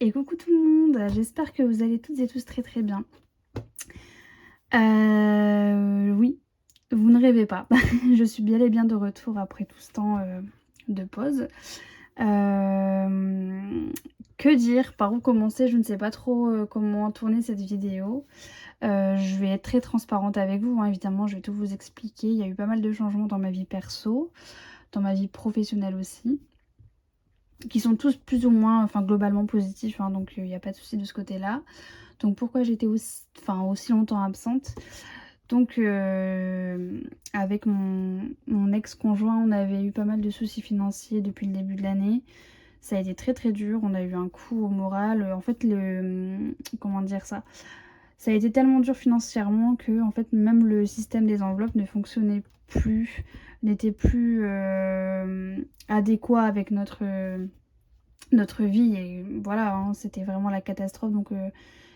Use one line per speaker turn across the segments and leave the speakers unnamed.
Et coucou tout le monde, j'espère que vous allez toutes et tous très très bien. Oui, vous ne rêvez pas, je suis bel et bien de retour après tout ce temps de pause. Que dire, par où commencer, je ne sais pas trop comment tourner cette vidéo. Je vais être très transparente avec vous, hein, évidemment, je vais tout vous expliquer. Il y a eu pas mal de changements dans ma vie perso, dans ma vie professionnelle aussi, qui sont tous plus ou moins, enfin globalement positifs, hein, donc il n'y a pas de souci de ce côté-là. Donc pourquoi j'étais aussi longtemps absente? Donc avec mon ex-conjoint, on avait eu pas mal de soucis financiers depuis le début de l'année. Ça a été très très dur, on a eu un coup au moral. En fait, comment dire ça? Ça a été tellement dur financièrement que en fait même le système des enveloppes ne fonctionnait plus, n'était plus adéquat avec notre vie. Et voilà, hein, c'était vraiment la catastrophe. Donc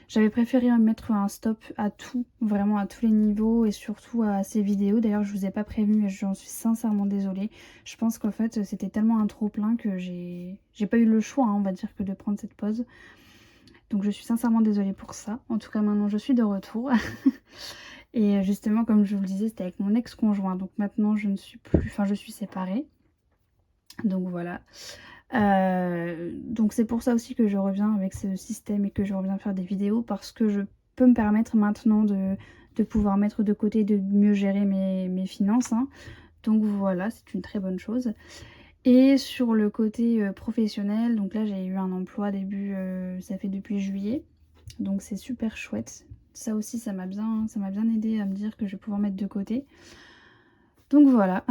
j'avais préféré mettre un stop à tout, vraiment à tous les niveaux et surtout à ces vidéos. D'ailleurs, je vous ai pas prévenu et j'en suis sincèrement désolée. Je pense qu'en fait, c'était tellement un trop-plein que j'ai pas eu le choix, hein, on va dire, que de prendre cette pause. Donc je suis sincèrement désolée pour ça. En tout cas, maintenant, je suis de retour. Et justement, comme je vous le disais, c'était avec mon ex-conjoint. Donc maintenant, je ne suis plus... Enfin, je suis séparée. Donc voilà. Donc c'est pour ça aussi que je reviens avec ce système et que je reviens faire des vidéos parce que je peux me permettre maintenant de pouvoir mettre de côté, de mieux gérer mes finances, hein. Donc voilà, c'est une très bonne chose. Et sur le côté professionnel, donc là j'ai eu un emploi début, ça fait depuis juillet, donc c'est super chouette. Ça aussi ça m'a bien aidé à me dire que je vais pouvoir mettre de côté. Donc voilà,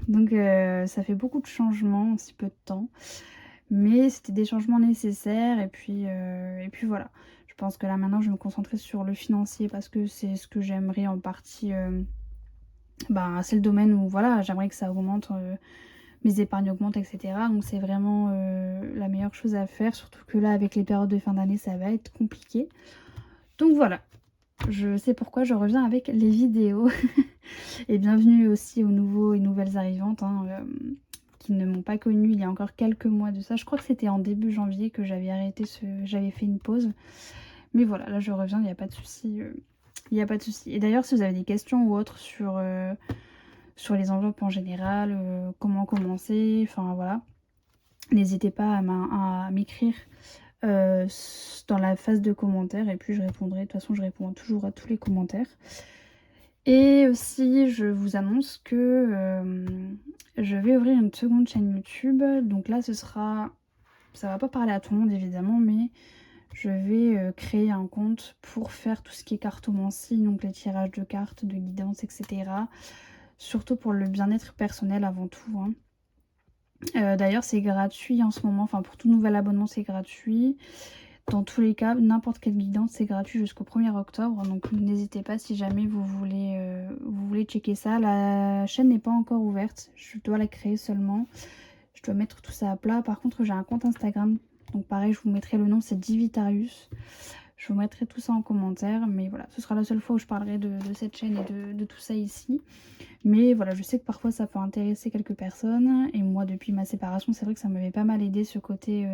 donc ça fait beaucoup de changements en si peu de temps. Mais c'était des changements nécessaires et puis voilà. Je pense que là maintenant je vais me concentrer sur le financier parce que c'est ce que j'aimerais en partie, c'est le domaine où voilà, j'aimerais que ça augmente, mes épargnes augmentent et cetera. Donc c'est vraiment, la meilleure chose à faire, surtout que là avec les périodes de fin d'année ça va être compliqué. Donc voilà, je sais pourquoi je reviens avec les vidéos. Et bienvenue aussi aux nouveaux et nouvelles arrivantes, hein, qui ne m'ont pas connue il y a encore quelques mois de ça. Je crois que c'était en début janvier que j'avais fait une pause. Mais voilà, là je reviens, il n'y a pas de souci. Il n'y a pas de souci. Et d'ailleurs, si vous avez des questions ou autres sur les enveloppes en général, comment commencer, enfin voilà, n'hésitez pas à m'écrire euh, dans la phase de commentaires et puis je répondrai. De toute façon, je réponds toujours à tous les commentaires. Et aussi, je vous annonce que je vais ouvrir une seconde chaîne YouTube. Donc là, ça va pas parler à tout le monde évidemment, mais je vais créer un compte pour faire tout ce qui est cartomancie, donc les tirages de cartes, de guidance, etc. Surtout pour le bien-être personnel avant tout, hein. D'ailleurs, c'est gratuit en ce moment, enfin pour tout nouvel abonnement, c'est gratuit. Dans tous les cas, n'importe quelle guidance, c'est gratuit jusqu'au 1er octobre. Donc n'hésitez pas si jamais vous voulez checker ça. La chaîne n'est pas encore ouverte. Je dois la créer seulement. Je dois mettre tout ça à plat. Par contre, j'ai un compte Instagram. Donc pareil, je vous mettrai le nom, c'est Divitarius. Je vous mettrai tout ça en commentaire. Mais voilà, ce sera la seule fois où je parlerai de cette chaîne et de tout ça ici. Mais voilà, je sais que parfois ça peut intéresser quelques personnes. Et moi, depuis ma séparation, c'est vrai que ça m'avait pas mal aidé ce côté...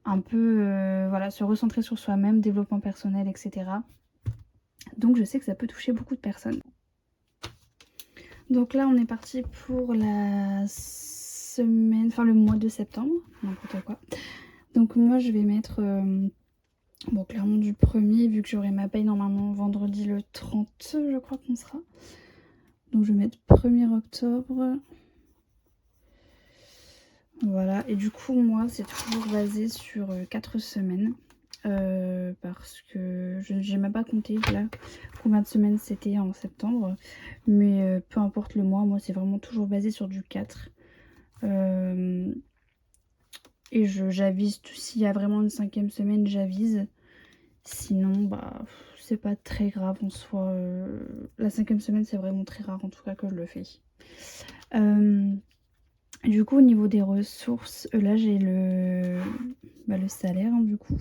un peu voilà, se recentrer sur soi-même, développement personnel, etc. Donc je sais que ça peut toucher beaucoup de personnes. Donc là on est parti pour la semaine, enfin le mois de septembre, n'importe quoi. Donc moi je vais mettre, bon clairement du 1er, vu que j'aurai ma paye normalement vendredi le 30, je crois qu'on sera. Donc je vais mettre 1er octobre. Voilà, et du coup moi c'est toujours basé sur 4 semaines. Parce que je n'ai même pas compté là combien de semaines c'était en septembre, mais peu importe le mois, moi c'est vraiment toujours basé sur du 4. Et j'avise, s'il y a vraiment une 5e semaine, j'avise. Sinon, bah c'est pas très grave en soi. La 5e semaine, c'est vraiment très rare en tout cas que je le fais. Du coup, au niveau des ressources, là j'ai le salaire, hein, du coup.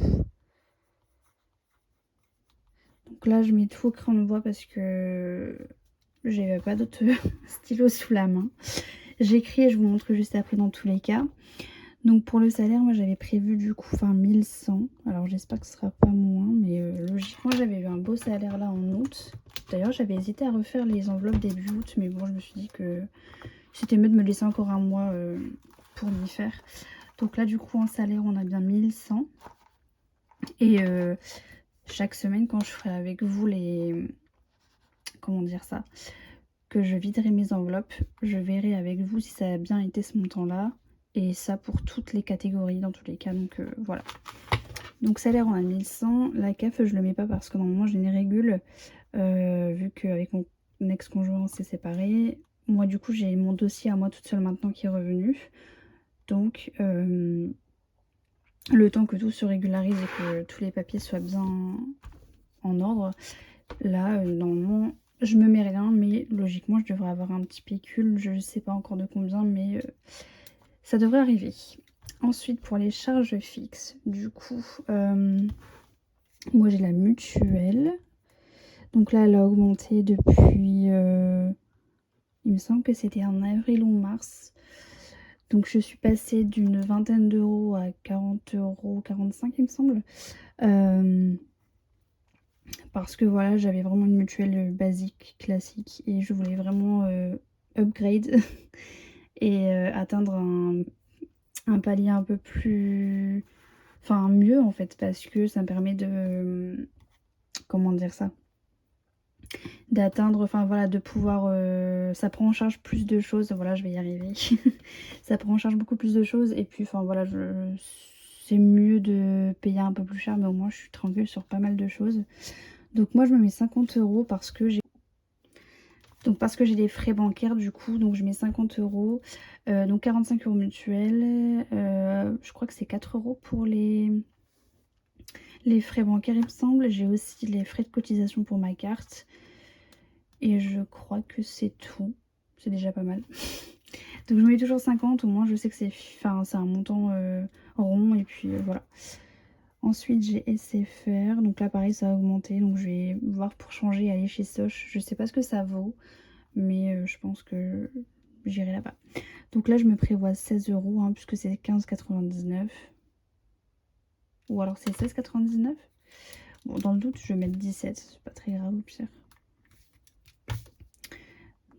Donc là, je mets tout au crayon de bois parce que j'avais pas d'autre stylo sous la main. J'écris et je vous montre juste après dans tous les cas. Donc pour le salaire, moi j'avais prévu du coup 1100. Alors j'espère que ce sera pas moins, mais logiquement j'avais eu un beau salaire là en août. D'ailleurs j'avais hésité à refaire les enveloppes début août, mais bon je me suis dit que c'était mieux de me laisser encore un mois pour m'y faire. Donc là du coup en salaire on a bien 1100. Et chaque semaine quand je ferai avec vous les... Comment dire ça, que je viderai mes enveloppes, je verrai avec vous si ça a bien été ce montant-là. Et ça pour toutes les catégories dans tous les cas. Donc voilà. Donc salaire on a 1100. La CAF je le mets pas parce que normalement j'ai une régule. Vu qu'avec mon ex-conjoint on s'est séparés. Moi du coup j'ai mon dossier à moi toute seule maintenant qui est revenu. Donc le temps que tout se régularise et que tous les papiers soient bien en ordre. Là normalement je me mets rien, mais logiquement je devrais avoir un petit pécule. Je sais pas encore de combien, mais ça devrait arriver. Ensuite, pour les charges fixes, du coup, moi j'ai la mutuelle. Donc là, elle a augmenté depuis, il me semble que c'était en avril ou mars. Donc je suis passée d'une vingtaine d'euros à 40 euros, 45 il me semble. Parce que voilà, j'avais vraiment une mutuelle basique, classique, et je voulais vraiment upgrade et atteindre un palier un peu plus... Enfin, mieux en fait, parce que ça me permet de... Comment dire ça, d'atteindre, enfin voilà, de pouvoir... ça prend en charge plus de choses, voilà, je vais y arriver. Ça prend en charge beaucoup plus de choses, et puis, enfin voilà, c'est mieux de payer un peu plus cher, mais au moins je suis tranquille sur pas mal de choses. Donc moi, je me mets 50 euros parce que j'ai... Donc parce que j'ai des frais bancaires du coup, donc je mets 50 euros. Donc 45 euros mutuels. Je crois que c'est 4 euros pour les frais bancaires il me semble. J'ai aussi les frais de cotisation pour ma carte. Et je crois que c'est tout. C'est déjà pas mal. Donc je mets toujours 50, au moins je sais que c'est un montant rond et puis voilà. Ensuite j'ai SFR, donc là pareil ça a augmenté, donc je vais voir pour changer et aller chez Soch. Je sais pas ce que ça vaut, mais je pense que j'irai là-bas. Donc là je me prévois 16 euros, hein, puisque c'est 15,99. Ou alors c'est 16,99. Bon, dans le doute je vais mettre 17, c'est pas très grave au pire.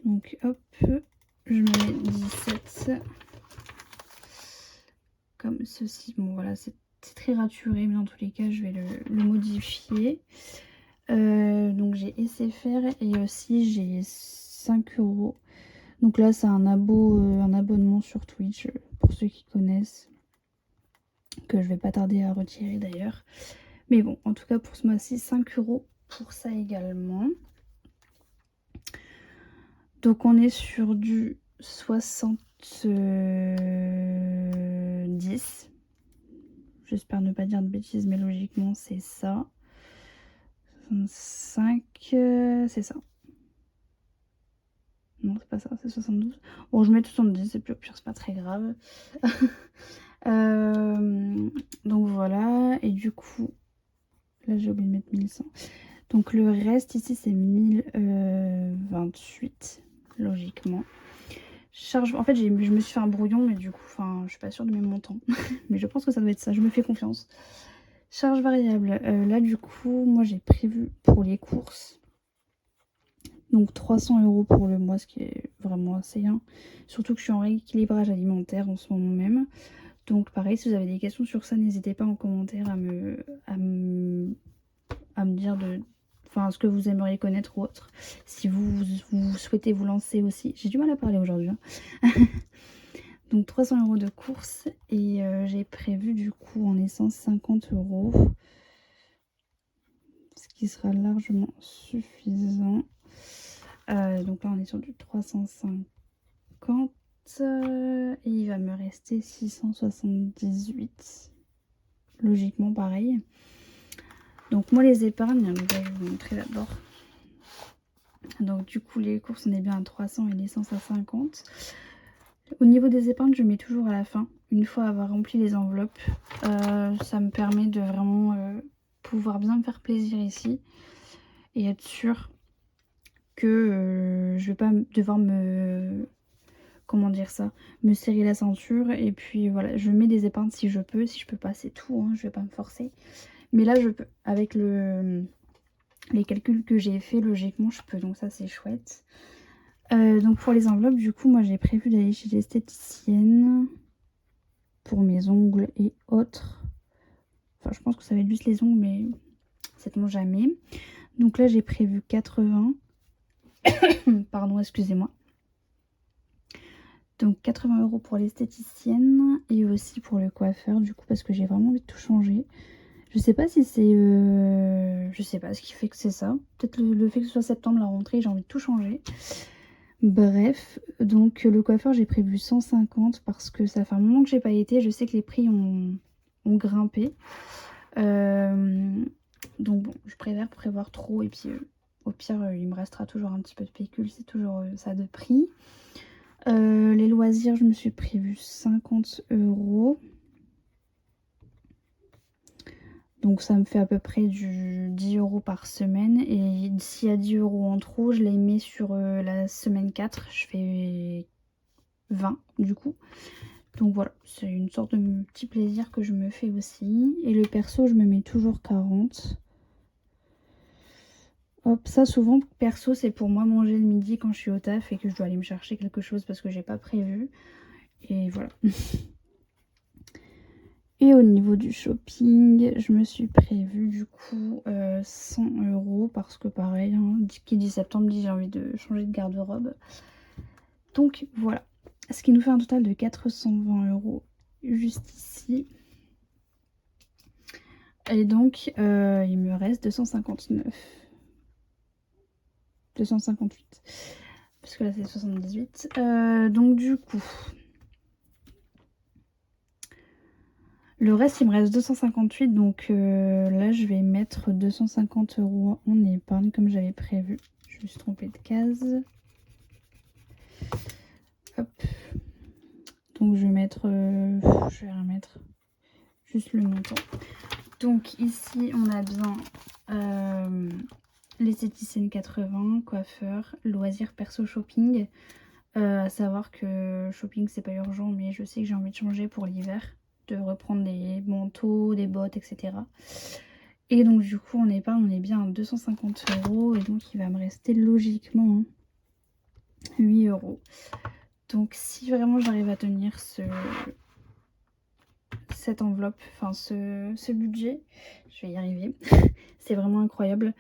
Donc hop, je me mets 17. Comme ceci. Bon voilà, c'est très raturé, mais dans tous les cas je vais le modifier. Donc j'ai SFR et aussi j'ai 5 euros. Donc là c'est un abonnement sur Twitch pour ceux qui connaissent, que je vais pas tarder à retirer d'ailleurs. Mais bon, en tout cas pour ce mois-ci, 5 euros pour ça également. Donc on est sur du 70. J'espère ne pas dire de bêtises, mais logiquement c'est ça. 65, c'est ça. Non, c'est pas ça, c'est 72. Bon, je mets 70, et puis au pire, c'est pas très grave. Donc voilà, et du coup, là j'ai oublié de mettre 1100. Donc le reste ici, c'est 1028, logiquement. Charge, en fait, je me suis fait un brouillon, mais du coup, enfin, je suis pas sûre de mes montants. Mais je pense que ça doit être ça, je me fais confiance. Charge variable, là du coup, moi j'ai prévu pour les courses. Donc 300 euros pour le mois, ce qui est vraiment assez, hein. Surtout que je suis en rééquilibrage alimentaire en ce moment même. Donc pareil, si vous avez des questions sur ça, n'hésitez pas en commentaire à me dire ce que vous aimeriez connaître ou autre. Si vous souhaitez vous lancer aussi. J'ai du mal à parler aujourd'hui, hein. Donc 300 euros de courses et j'ai prévu du coup en essence 50 euros. Ce qui sera largement suffisant. Donc là on est sur du 350 et il va me rester 678. Logiquement pareil. Donc moi les épargnes, donc là, je vais vous montrer d'abord. Donc du coup les courses on est bien à 300 et l'essence à 50. Au niveau des épargnes je mets toujours à la fin. Une fois avoir rempli les enveloppes, ça me permet de vraiment pouvoir bien me faire plaisir ici. Et être sûre que je vais pas devoir me comment dire ça, me serrer la ceinture. Et puis voilà, je mets des épargnes si je peux. Si je peux pas, c'est tout, hein, je vais pas me forcer. Mais là, je peux. Avec les calculs que j'ai fait, logiquement, je peux. Donc ça, c'est chouette. Donc pour les enveloppes, du coup, moi, j'ai prévu d'aller chez l'esthéticienne pour mes ongles et autres. Enfin, je pense que ça va être juste les ongles, mais sait-on jamais. Donc là, j'ai prévu 80. Pardon, excusez-moi. Donc 80 € pour l'esthéticienne et aussi pour le coiffeur, du coup, parce que j'ai vraiment envie de tout changer. Je sais pas si c'est... je sais pas ce qui fait que c'est ça. Peut-être le fait que ce soit septembre, la rentrée, j'ai envie de tout changer. Bref, donc le coiffeur, j'ai prévu 150 parce que ça fait un moment que j'ai pas été. Je sais que les prix ont grimpé. Donc bon, je préfère prévoir trop et puis au pire, il me restera toujours un petit peu de pécule, c'est toujours ça de prix. Les loisirs, je me suis prévu 50 €. Donc ça me fait à peu près du 10 € par semaine. Et s'il y a 10 € en trop, je les mets sur la semaine 4. Je fais 20 du coup. Donc voilà, c'est une sorte de petit plaisir que je me fais aussi. Et le perso, je me mets toujours 40. Hop, ça souvent, perso, c'est pour moi manger le midi quand je suis au taf et que je dois aller me chercher quelque chose parce que j'ai pas prévu. Et voilà. Et au niveau du shopping, je me suis prévu du coup 100 € parce que pareil, hein, qui dit septembre dit j'ai envie de changer de garde-robe. Donc voilà, ce qui nous fait un total de 420 € juste ici. Et donc il me reste 258. Parce que là c'est 78. Donc du coup... Le reste, il me reste 258, donc là, je vais mettre 250 € en épargne, comme j'avais prévu. Je me suis trompée de case. Hop. Donc, je vais mettre... je vais remettre juste le montant. Donc, ici, on a bien l'esthéticienne 80, coiffeur, loisirs, perso, shopping. À savoir que shopping, c'est pas urgent, mais je sais que j'ai envie de changer pour l'hiver. De reprendre des manteaux, des bottes, etc. Et donc du coup en épargne on est bien à 250 € et donc il va me rester logiquement 8 €. Donc si vraiment j'arrive à tenir cette enveloppe, enfin ce budget, je vais y arriver. C'est vraiment incroyable.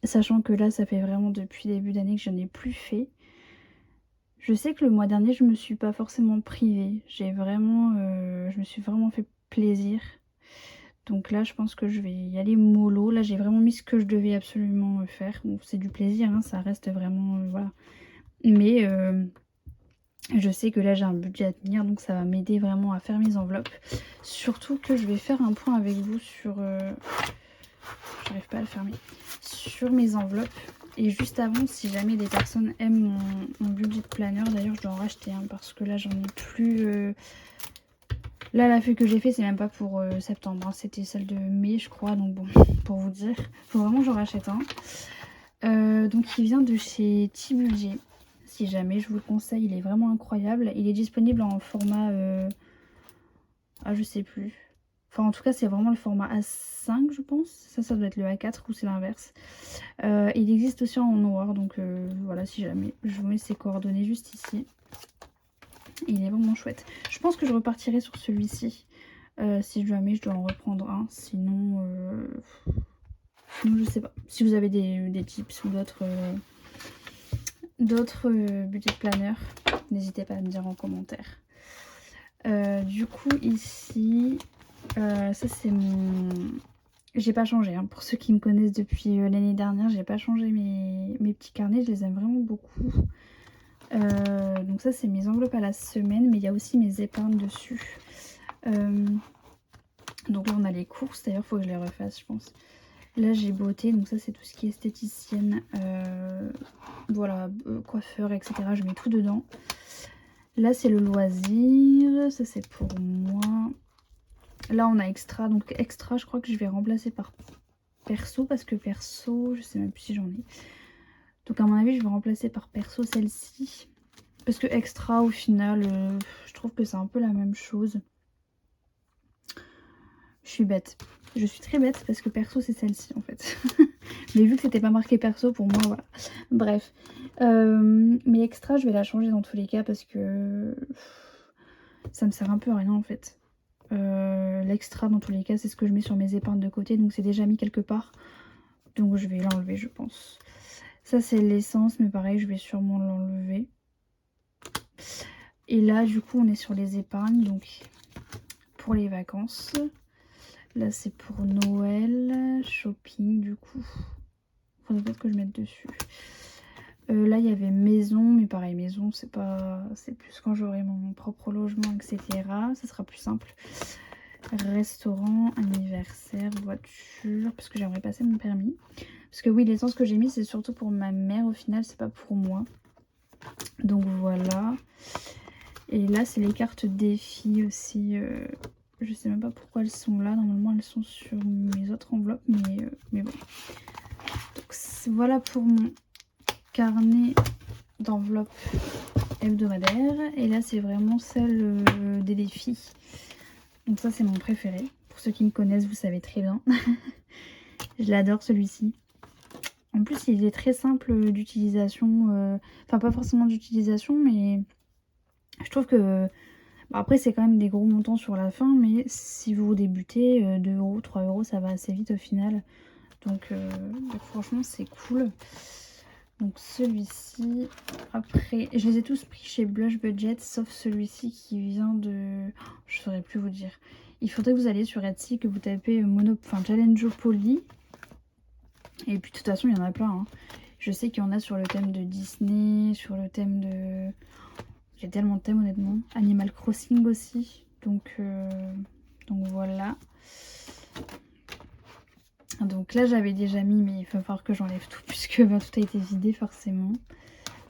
Sachant que là ça fait vraiment depuis début d'année que je n'ai plus fait. Je sais que le mois dernier, je me suis pas forcément privée. Je me suis vraiment fait plaisir. Donc là, je pense que je vais y aller mollo. Là, j'ai vraiment mis ce que je devais absolument faire. Bon, c'est du plaisir, hein, ça reste vraiment... voilà. Mais je sais que là, j'ai un budget à tenir, donc ça va m'aider vraiment à faire mes enveloppes. Surtout que je vais faire un point avec vous sur... j'arrive pas à le fermer. Sur mes enveloppes. Et juste avant, si jamais des personnes aiment mon budget planner, d'ailleurs je dois en racheter un parce que là j'en ai plus... Là la feuille que j'ai fait c'est même pas pour septembre, hein. C'était celle de mai je crois, donc bon, pour vous dire, faut vraiment que j'en rachète un. Donc il vient de chez T-Budget, si jamais je vous le conseille, il est vraiment incroyable. Il est disponible en format... ah je sais plus. Enfin, en tout cas, c'est vraiment le format A5, je pense. Ça doit être le A4 ou c'est l'inverse. Il existe aussi en noir, donc voilà, si jamais. Je vous mets ses coordonnées juste ici. Il est vraiment chouette. Je pense que je repartirai sur celui-ci. Si jamais je dois en reprendre un. Sinon, je sais pas. Si vous avez des tips ou d'autres budget planners, n'hésitez pas à me dire en commentaire. Du coup, ici... ça c'est mon... J'ai pas changé, hein. Pour ceux qui me connaissent depuis l'année dernière, j'ai pas changé mes petits carnets, je les aime vraiment beaucoup. Donc ça c'est mes enveloppes à la semaine, mais il y a aussi mes épargnes dessus. Donc là on a les courses, d'ailleurs il faut que je les refasse je pense. Là j'ai beauté, donc ça c'est tout ce qui est esthéticienne, voilà, coiffeur, etc. Je mets tout dedans. Là c'est le loisir, ça c'est pour moi. Là on a extra, donc extra je crois que je vais remplacer par perso parce que perso je sais même plus si j'en ai. Donc à mon avis je vais remplacer par perso celle-ci. Parce que extra au final je trouve que c'est un peu la même chose. Je suis bête. Je suis très bête parce que perso c'est celle-ci en fait. Mais vu que c'était pas marqué perso pour moi voilà. Bref. Mais extra je vais la changer dans tous les cas parce que ça me sert un peu à rien en fait. L'extra dans tous les cas c'est ce que je mets sur mes épargnes de côté. Donc c'est déjà mis quelque part. Donc je vais l'enlever je pense. Ça c'est l'essence mais pareil je vais sûrement l'enlever. Et là du coup on est sur les épargnes. Donc pour les vacances. Là c'est pour Noël. Shopping du coup. Faudrait peut-être que je mette dessus. Là il y avait maison. Mais pareil maison c'est pas. C'est plus quand j'aurai mon propre logement etc. Ça sera plus simple. Restaurant, anniversaire, voiture. Parce que j'aimerais passer mon permis. Parce que oui l'essence que j'ai mis c'est surtout pour ma mère au final. C'est pas pour moi. Donc voilà. Et là c'est les cartes défis aussi. Je sais même pas pourquoi elles sont là. Normalement elles sont sur mes autres enveloppes. Mais bon. Donc voilà pour mon carnet d'enveloppes hebdomadaire. Et là c'est vraiment celle des défis. Donc ça c'est mon préféré. Pour ceux qui me connaissent vous savez très bien. Je l'adore celui-ci. En plus il est très simple d'utilisation. Enfin pas forcément d'utilisation mais je trouve que... Après c'est quand même des gros montants sur la fin. Mais si vous débutez 2 €, 3 €, ça va assez vite au final. Donc franchement c'est cool. Donc celui-ci, après, je les ai tous pris chez Blush Budget, sauf celui-ci qui vient de... Je saurais plus vous dire. Il faudrait que vous alliez sur Etsy, que vous tapez Challengeopoly. Et puis de toute façon, il y en a plein. Hein. Je sais qu'il y en a sur le thème de Disney, sur le thème de... Il y a tellement de thèmes honnêtement. Animal Crossing aussi. Donc voilà. Donc là j'avais déjà mis mais il va falloir que j'enlève tout puisque tout a été vidé forcément.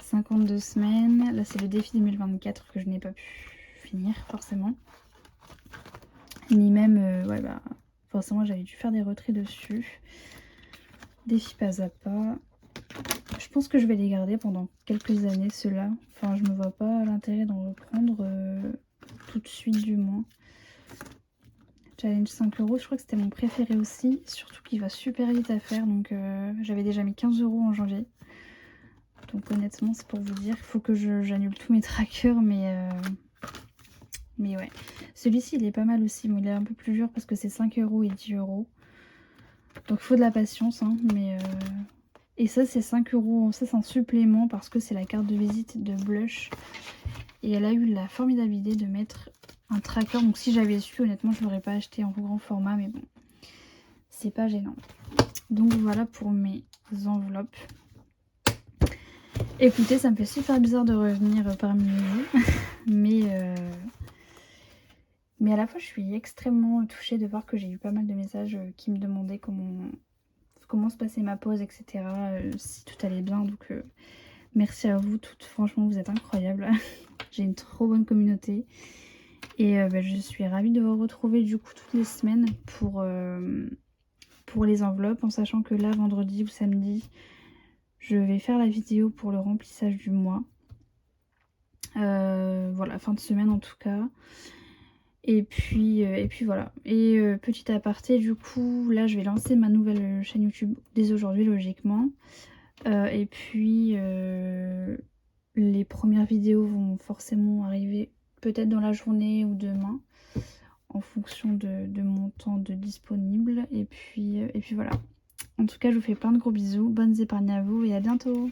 52 semaines. Là c'est le défi 2024 que je n'ai pas pu finir forcément. Ni même ouais bah forcément j'avais dû faire des retraits dessus. Défi pas à pas. Je pense que je vais les garder pendant quelques années ceux-là. Enfin je me vois pas l'intérêt d'en reprendre tout de suite du moins. Challenge 5 €, je crois que c'était mon préféré aussi. Surtout qu'il va super vite à faire. Donc j'avais déjà mis 15 € en janvier. Donc honnêtement c'est pour vous dire. Il faut que j'annule tous mes trackers. Mais ouais. Celui-ci il est pas mal aussi. Bon, il est un peu plus dur parce que c'est 5 € et 10 €. Donc il faut de la patience. Hein, Et ça c'est 5 €. Ça c'est un supplément parce que c'est la carte de visite de Blush. Et elle a eu la formidable idée de mettre un tracker. Donc si j'avais su honnêtement je l'aurais pas acheté en grand format. Mais bon. C'est pas gênant. Donc voilà pour mes enveloppes. Écoutez, ça me fait super bizarre de revenir parmi vous. Mais à la fois je suis extrêmement touchée de voir que j'ai eu pas mal de messages qui me demandaient comment se passait ma pause, etc. Si tout allait bien. Donc merci à vous toutes, franchement vous êtes incroyables. J'ai une trop bonne communauté. Et je suis ravie de vous retrouver du coup toutes les semaines pour les enveloppes. En sachant que là vendredi ou samedi je vais faire la vidéo pour le remplissage du mois. Voilà, fin de semaine en tout cas. Et puis voilà. Et petit aparté, du coup, là je vais lancer ma nouvelle chaîne YouTube dès aujourd'hui logiquement. Et puis les premières vidéos vont forcément arriver peut-être dans la journée ou demain. En fonction de mon temps de disponible. Et puis voilà. En tout cas, je vous fais plein de gros bisous. Bonnes épargnes à vous et à bientôt.